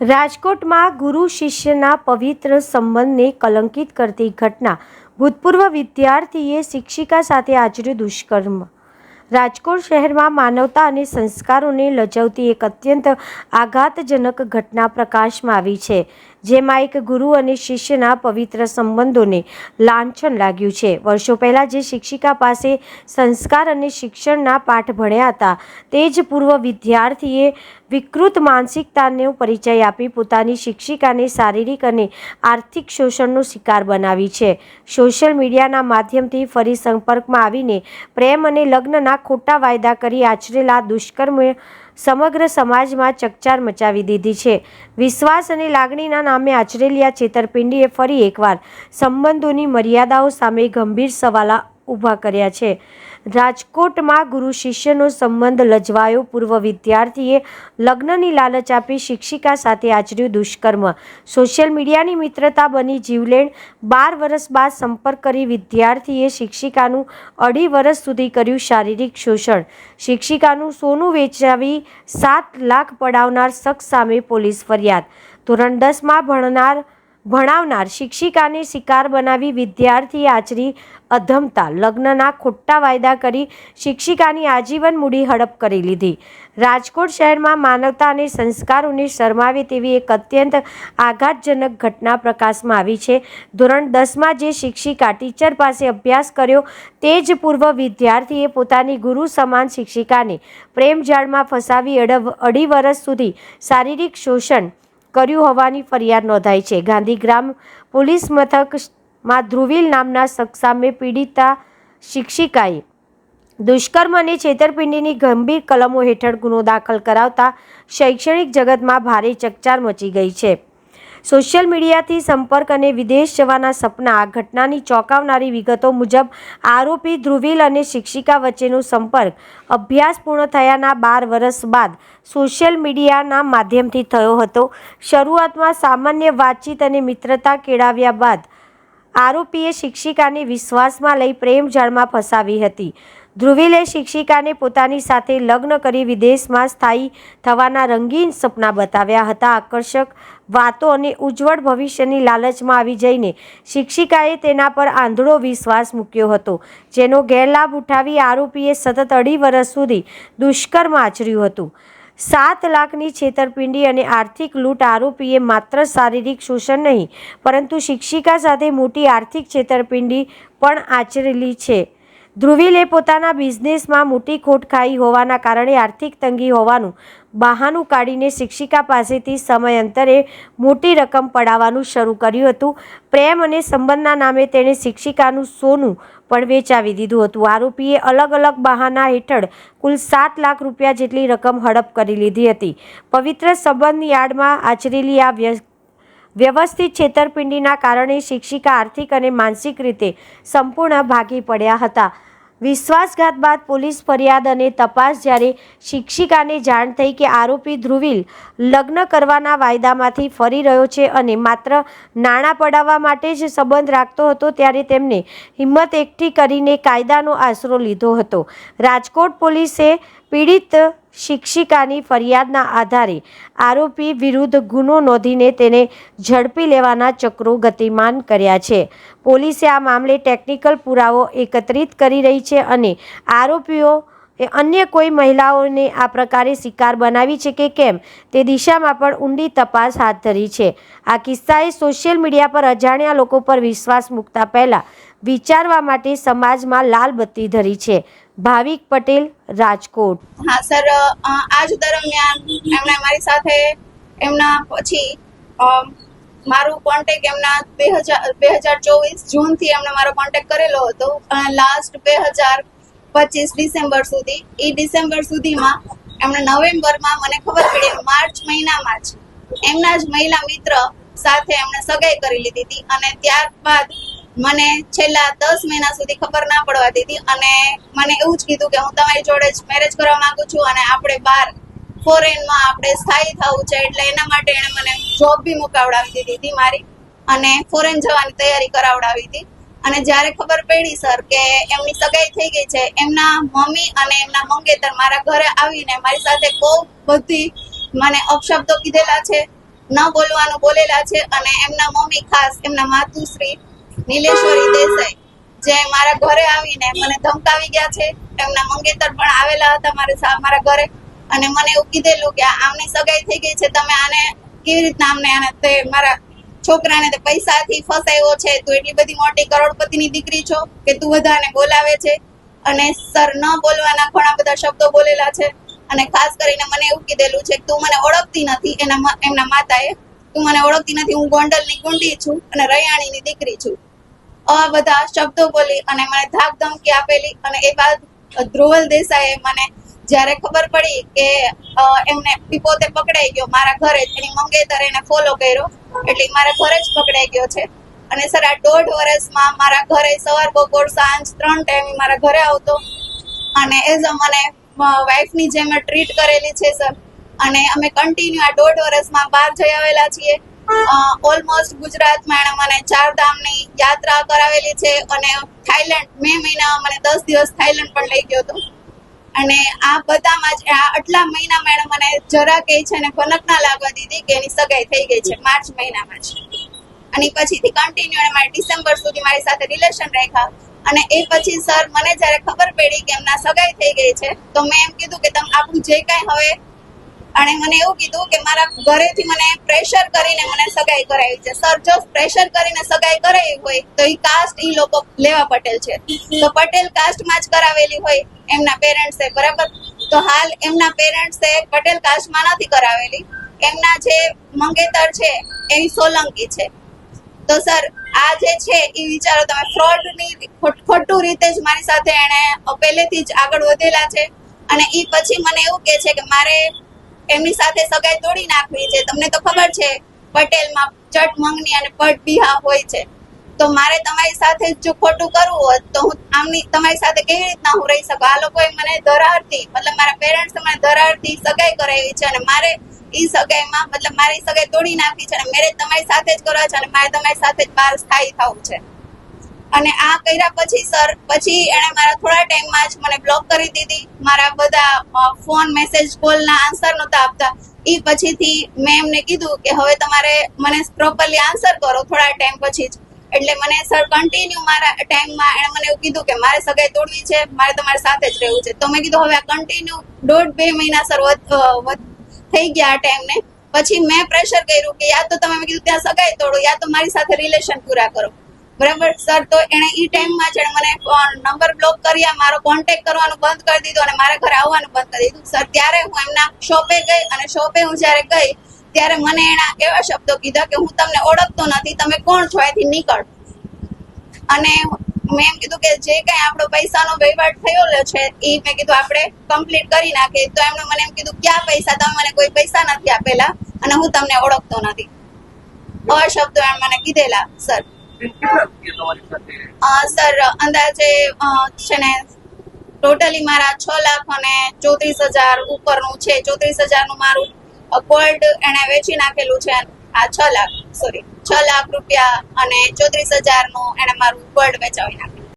રાજકોટમાં ગુરુ શિષ્યના પવિત્ર સંબંધને કલંકિત કરતી ઘટના. ભૂતપૂર્વ વિદ્યાર્થીએ શિક્ષિકા સાથે આચર્યું દુષ્કર્મ. રાજકોટ શહેરમાં માનવતા અને સંસ્કારોને લજાવતી એક અત્યંત આઘાતજનક ઘટના પ્રકાશમાં આવી છે, જેમાં એક ગુરુ અને શિષ્યના પવિત્ર સંબંધોને લાંછન લાગ્યું છે. વર્ષો પહેલાં જે શિક્ષિકા પાસે સંસ્કાર અને શિક્ષણના પાઠ ભણ્યા હતા, તે જ પૂર્વ વિદ્યાર્થીએ વિકૃત માનસિકતાનો પરિચય આપી પોતાની શિક્ષિકાને શારીરિક અને આર્થિક શોષણનો શિકાર બનાવી છે. સોશિયલ મીડિયાના માધ્યમથી ફરી સંપર્કમાં આવીને પ્રેમ અને લગ્નના ખોટા વાયદા કરી આચરેલા દુષ્કર્મે સમગ્ર સમાજમાં ચકચાર મચાવી દીધી છે. વિશ્વાસ અને લાગણીના નામે આચરેલી આ છેતરપિંડીએ ફરી એકવાર સંબંધોની મર્યાદાઓ સામે ગંભીર સવાલો ઊભા કર્યા છે. રાજકોટમાં ગુરુ શિષ્યનો સંબંધ લજવાયો. પૂર્વ વિદ્યાર્થીએ લગ્નની લાલચ આપી શિક્ષિકા સાથે આચર્યું દુષ્કર્મ. સોશિયલ મીડિયાની મિત્રતા બની જીવલેણ. 12 વર્ષ બાદ સંપર્ક કરી વિદ્યાર્થીએ શિક્ષિકાનું 2.5 વર્ષ સુધી કર્યું શારીરિક શોષણ. શિક્ષિકાનું સોનું વેચાવી 7 લાખ પડાવનાર શખ્સ સામે પોલીસ ફરિયાદ. ધોરણ 10માં ભણાવનાર શિક્ષિકાને શિકાર બનાવી વિદ્યાર્થીએ આચરી અધમતા. લગ્નના ખોટા વાયદા કરી શિક્ષિકાની આજીવન મૂડી હડપ કરી લીધી. રાજકોટ શહેરમાં માનવતા અને સંસ્કારોને શરમાવે તેવી એક અત્યંત આઘાતજનક ઘટના પ્રકાશમાં આવી છે. ધોરણ 10માં જે શિક્ષિકા ટીચર પાસે અભ્યાસ કર્યો, તે જ પૂર્વ વિદ્યાર્થીએ પોતાની ગુરુ સમાન શિક્ષિકાને પ્રેમજાળમાં ફસાવી 2.5 વર્ષ સુધી શારીરિક શોષણ કર્યું હોવાની ફરિયાદ નોંધાઈ છે. ગાંધીગ્રામ પોલીસ મથકમાં ધ્રુવીલ નામના શખ્સ સામે પીડિતા શિક્ષિકાએ દુષ્કર્મ અને છેતરપિંડીની ગંભીર કલમો હેઠળ ગુનો દાખલ કરાવતા શૈક્ષણિક જગતમાં ભારે ચકચાર મચી ગઈ છે. સોશિયલ મીડિયાથી સંપર્ક અને વિદેશ જવાના સપના. આ ઘટનાની ચોંકાવનારી વિગતો મુજબ આરોપી ધ્રુવીલ અને શિક્ષિકા વચ્ચેનો સંપર્ક અભ્યાસ પૂર્ણ થયાના 12 વર્ષ બાદ સોશિયલ મીડિયાના માધ્યમથી થયો હતો. શરૂઆતમાં સામાન્ય વાતચીત અને મિત્રતા કેળવ્યા બાદ આરોપીએ શિક્ષિકાને વિશ્વાસમાં લઈ પ્રેમજાળમાં ફસાવી હતી. ધ્રુવીલે શિક્ષિકાને પોતાની સાથે લગ્ન કરી વિદેશમાં સ્થાયી થવાના રંગીન સપના બતાવ્યા હતા. આકર્ષક વાતો અને ઉજ્જવળ ભવિષ્યની લાલચમાં આવી જઈને શિક્ષિકાએ તેના પર આંધળો વિશ્વાસ મૂક્યો હતો, જેનો ગેરલાભ ઉઠાવી આરોપીએ સતત 2.5 વર્ષ સુધી દુષ્કર્મ આચર્યું હતું. 7 લાખની છેતરપિંડી અને આર્થિક લૂંટ. આરોપીએ માત્ર શારીરિક શોષણ નહીં, પરંતુ શિક્ષિકા સાથે મોટી આર્થિક છેતરપિંડી પણ આચરેલી છે. ધ્રુવીલે પોતાના બિઝનેસમાં મોટી ખોટ ખાઈ હોવાના કારણે આર્થિક તંગી હોવાનું બહાનું કાઢીને શિક્ષિકા પાસેથી સમયાંતરે મોટી રકમ પડાવવાનું શરૂ કર્યું હતું. પ્રેમ અને સંબંધના નામે તેણે શિક્ષિકાનું સોનું પણ વેચાવી દીધું હતું. આરોપીએ અલગ અલગ બહાના હેઠળ કુલ 7 લાખ રૂપિયા જેટલી રકમ હડપ કરી લીધી હતી. પવિત્ર સંબંધની આડમાં આચરેલી આ વ્યવસ્થિત છેતરપિંડીના કારણે શિક્ષિકા આર્થિક અને માનસિક રીતે સંપૂર્ણ ભાગી પડ્યા હતા. વિશ્વાસઘાત બાદ પોલીસ ફરિયાદ અને તપાસ. જ્યારે શિક્ષિકાને જાણ થઈ કે આરોપી ધ્રુવીલ લગ્ન કરવાના વાયદામાંથી ફરી રહ્યો છે અને માત્ર નાણાં પડાવવા માટે જ સંબંધ રાખતો હતો, ત્યારે તેમને હિંમત એકઠી કરીને કાયદાનો આશરો લીધો હતો. રાજકોટ પોલીસે પીડિત શિક્ષિકાની ફરિયાદના આધારે આરોપી વિરુદ્ધ ગુનો નોંધીને તેને ઝડપી લેવાના ચક્રો ગતિમાન કર્યા છે. પોલીસે આ મામલે ટેકનિકલ પુરાવો એકત્રિત કરી રહી છે અને આરોપીઓ અન્ય કોઈ મહિલાઓને આ પ્રકારે શિકાર બનાવી છે કે કેમ તે દિશામાં પણ ઊંડી તપાસ હાથ ધરી છે. આ કિસ્સાએ સોશિયલ મીડિયા પર અજાણ્યા લોકો પર વિશ્વાસ મૂકતા પહેલા વિચારવા માટે સમાજમાં લાલ બત્તી ધરી છે. ભાવિક પટેલ, રાજકોટ. હા સર, આજ દરમિયાન એમણે મારી સાથે એમના પછી મારું કોન્ટેક્ટ એમના 2024 જૂનથી એમણે મારો કોન્ટેક્ટ કરેલો હતો. લાસ્ટ 2025 ડિસેમ્બર સુધી. એ ડિસેમ્બર સુધીમાં એમણે નવેમ્બરમાં મને ખબર પડી, માર્ચ મહિનામાં જ એમના જ મહિલા મિત્ર સાથે એમણે સગાઈ કરી લીધી હતી. અને ત્યારબાદ મને છેલ્લા 10 મહિના સુધી ખબર ના પડવા દીધી અને મને એવું જ કીધું કે હું તમારી જોડે જ મેરેજ કરવા માંગુ છું અને આપણે બહાર ફોરેનમાં આપણે સ્થાયી થવું છે. એટલે એના માટે એણે મને જોબ બી મુકાવડાવી દીધી હતી મારી અને ફોરેન જવાની તૈયારી કરાવડાવી હતી. અને જ્યારે ખબર પડી સર કે એમની સગાઈ થઈ ગઈ છે, એમના મમ્મી અને એમના મંગેતર મારા ઘરે આવીને મારી સાથે બહુ બધી મને અપશબ્દો કીધેલા છે ન બોલવાનું બોલેલા છે. અને એમના મમ્મી ખાસ એમના માતુશ્રી નીલેશ્વરી દેસાઈ જે મારા ઘરે આવીને મને ધમકાવી ગયા છે. એમના મંગેતર પણ આવેલા હતા મારા ઘરે અને મને એવું કીધેલું કે આમની સગાઈ થઈ ગઈ છે, તમે આને કેવી રીતના આને તે મારા છોકરાને તે પૈસાથી ફસાયો છે, તું એટલી બધી મોટી કરોડપતિની દીકરી છો કે તું બધાને બોલાવે છે. અને સર ન બોલવાના ઘણા બધા શબ્દો બોલેલા છે. અને ખાસ કરીને મને એવું કીધેલું છે કે તું મને ઓળખતી નથી. એમના માતાએ તું મને ઓળખતી નથી, હું ગોંડલની ગુંડી છું અને રૈયાણીની દીકરી છું. આ બધા શબ્દો બોલી અને મને ધાક ધમકી આપેલી. અને એ બાદ ધ્રુવલ દેસાઈએ મને જ્યારે ખબર પડી કે એમને પોતે પકડાઈ ગયો મારા ઘરે જ, એની મંગેતર એને ફોલો કર્યો એટલે મારા ઘરે જ પકડાઈ ગયો છે. અને સર આ 1.5 વર્ષમાં મારા ઘરે સવાર બપોર સાંજ 3 ટાઈમ મારા ઘરે આવતો અને એઝ અ મને વાઇફની જેમ ટ્રીટ કરેલી છે સર. અને અમે કન્ટિન્યુ આ 1.5 વર્ષમાં બહાર જઈ આવેલા છીએ. ઓલમોસ્ટ ગુજરાતમાં એણે મને 4 ધામની યાત્રા કરાવેલી છે. અને થાઈલેન્ડ મે મહિનામાં મને 10 દિવસ થાઈલેન્ડ પણ લઈ ગયો હતો. અને આ બધામાં જ આટલા મહિનામાં એણે મને જરા કે છે ને ભનક ના લાગવા દીધી કે એની સગાઈ થઈ ગઈ છે માર્ચ મહિનામાં જ. અને પછીથી કન્ટિન્યુ એણે મારી ડિસેમ્બર સુધી મારી સાથે રિલેશન રાખ્યા. અને એ પછી સર મને જ્યારે ખબર પડી કે એમના સગાઈ થઈ ગઈ છે તો મેં એમ કીધું કે તમે આપણું જે કાંઈ હવે, અને મને એવું કીધું કે મારા ઘરેથી મને પ્રેશર કરીને મને સગાઈ કરાવી છે. સર જો પ્રેશર કરીને સગાઈ કરાવી હોય તો એ કાસ્ટ એ લોકો લેવા પટેલ છે, તો પટેલ કાસ્ટમાં જ કરાવેલી હોય એમના પેરેન્ટ્સે, બરાબર. તો હાલ એમના પેરેન્ટ્સે પટેલ કાસ્ટમાં નથી કરાવેલી. એમના જે મંગેતર છે એ સોલંકી છે. તો સર આ જે છે એ વિચારો તમે, ફ્રોડની ખોટું રીતે જ મારી સાથે એણે પહેલેથી જ આગળ વધેલા છે. અને એ પછી મને એવું કહે છે કે મારે એમની સાથે સગાઈ તોડી નાખવી છે. તમને તો ખબર છે પટેલમાં ચટ મંગની અને પટ બિહા હોય છે. તો મારે તમારી સાથે જો ખોટું કરવું હોત તો હું તમારી સાથે કેવી રીતના હું રહી શકું? આ લોકોએ મને ધરારથી, મતલબ મારા પેરેન્ટ્સે મને ધરારથી સગાઈ કરાવી છે અને મારે ઈ સગાઈમાં મતલબ મારી સગાઈ તોડી નાખી છે અને મેરેજ તમારી સાથે જ કરવા છે અને મારે તમારી સાથે જ બહાર સ્થાયી થવું છે. અને આ કર્યા પછી સર પછી એણે મારા થોડા ટાઈમમાં જ મને બ્લોક કરી દીધી. મારા બધા ફોન મેસેજ કોલના આન્સર નહોતા આપતા. એ પછીથી મેં એમને કીધું કે હવે તમારે મને પ્રોપરલી આન્સર કરો થોડા ટાઈમ પછી જ. એટલે મને સર કન્ટિન્યુ મારા ટાઈમમાં એણે મને એવું કીધું કે મારે સગાઈ તોડવી છે, મારે તમારી સાથે જ રહેવું છે. તો મેં કીધું હવે આ કન્ટિન્યુ 1.5-2 મહિના સર થઈ ગયા આ ટાઈમને. પછી મેં પ્રેશર કર્યું કે યા તો તમે મેં કીધું ત્યાં સગાઈ તોડો યા તો મારી સાથે રિલેશન પૂરા કરો, બરાબર સર. તો એણે ઈ ટાઈમમાં જ મને નંબર બ્લોક કર્યા, મારો કોન્ટેક્ટ કરવાનું બંધ કરી દીધું અને મારા ઘરે આવવાનું બંધ કરી દીધું સર. ત્યારે હું એમના શોપે ગઈ અને શોપે હું જ્યારે ગઈ ત્યારે મને એના એવા શબ્દો કીધા કે હું તમને ઓળખતો નથી, તમે કોણ છો, અહીંથી નીકળ. અને મેં એમ કીધું કે જે કઈ આપણો પૈસાનો વહીવટ થયેલો છે એ મેં કીધું આપણે કમ્પ્લીટ કરી નાખીએ. તો એમણે મને એમ કીધું ક્યાં પૈસા, તમે મને કોઈ પૈસા નથી આપેલા અને હું તમને ઓળખતો નથી. શબ્દો એમ મને કીધેલા સર. સર અંદાજે છે ને ટોટલી મારા 6,34,000 ઉપરનું છે. 34,000 નું મારું ગોલ્ડ એને વેચી નાખેલું છે. આ 6 લાખ રૂપિયા અને 34,000 નું એને મારું ગોલ્ડ વેચાવી નાખ્યું.